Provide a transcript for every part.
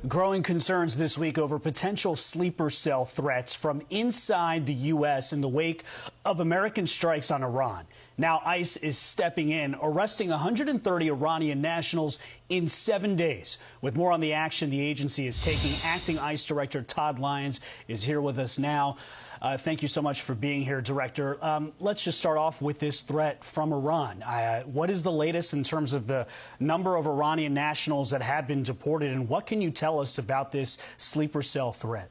Growing concerns this week over potential sleeper cell threats from inside the U.S. in the wake of American strikes on Iran. Now, ICE is stepping in, arresting 130 Iranian nationals in 7 days. With more on the action the agency is taking, Acting ICE Director Todd Lyons is here with us now. Thank you so much for being here, Director. Let's just start off with this threat from Iran. What is the latest in terms of the number of Iranian nationals that have been deported, and what can you tell us about this sleeper cell threat?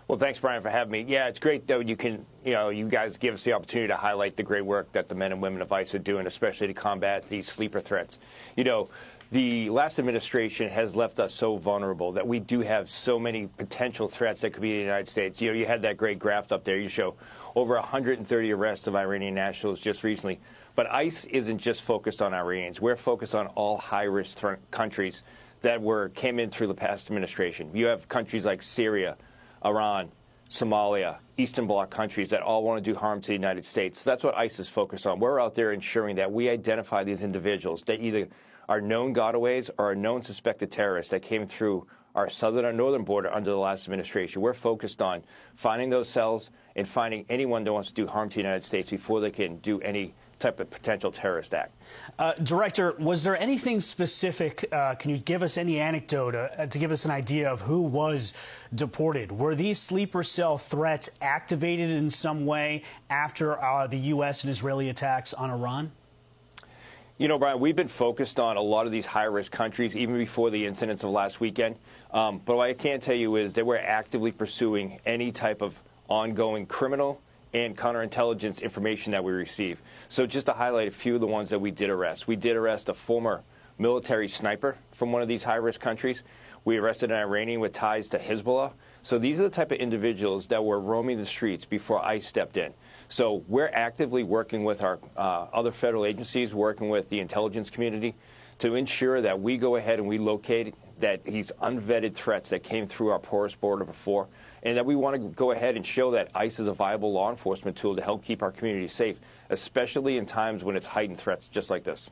Well, thanks, Brian, for having me. Yeah, it's great that you guys give us the opportunity to highlight the great work that the men and women of ICE are doing, especially to combat these sleeper threats. The last administration has left us so vulnerable that we do have so many potential threats that could be in the United States. You had that great graph up there. You show over 130 arrests of Iranian nationals just recently. But ICE isn't just focused on Iranians. We're focused on all high-risk countries that came in through the past administration. You have countries like Syria, Iran, Somalia, Eastern Bloc countries that all want to do harm to the United States. So that's what ICE is focused on. We're out there ensuring that we identify these individuals that either are known gotaways or are known suspected terrorists that came through our southern or northern border under the last administration. We're focused on finding those cells and finding anyone that wants to do harm to the United States before they can do any type of potential terrorist act. Director, was there anything specific? Can you give us any anecdote to give us an idea of who was deported? Were these sleeper cell threats activated in some way after the U.S. and Israeli attacks on Iran? Brian, we've been focused on a lot of these high-risk countries even before the incidents of last weekend. But what I can tell you is that we're actively pursuing any type of ongoing criminal and counterintelligence information that we receive. So just to highlight a few of the ones that we did arrest. We did arrest a former military sniper from one of these high-risk countries. We arrested an Iranian with ties to Hezbollah. So these are the type of individuals that were roaming the streets before ICE stepped in. So we're actively working with our other federal agencies, working with the intelligence community to ensure that we go ahead and we locate that these unvetted threats that came through our porous border before, and that we want to go ahead and show that ICE is a viable law enforcement tool to help keep our community safe, especially in times when it's heightened threats just like this.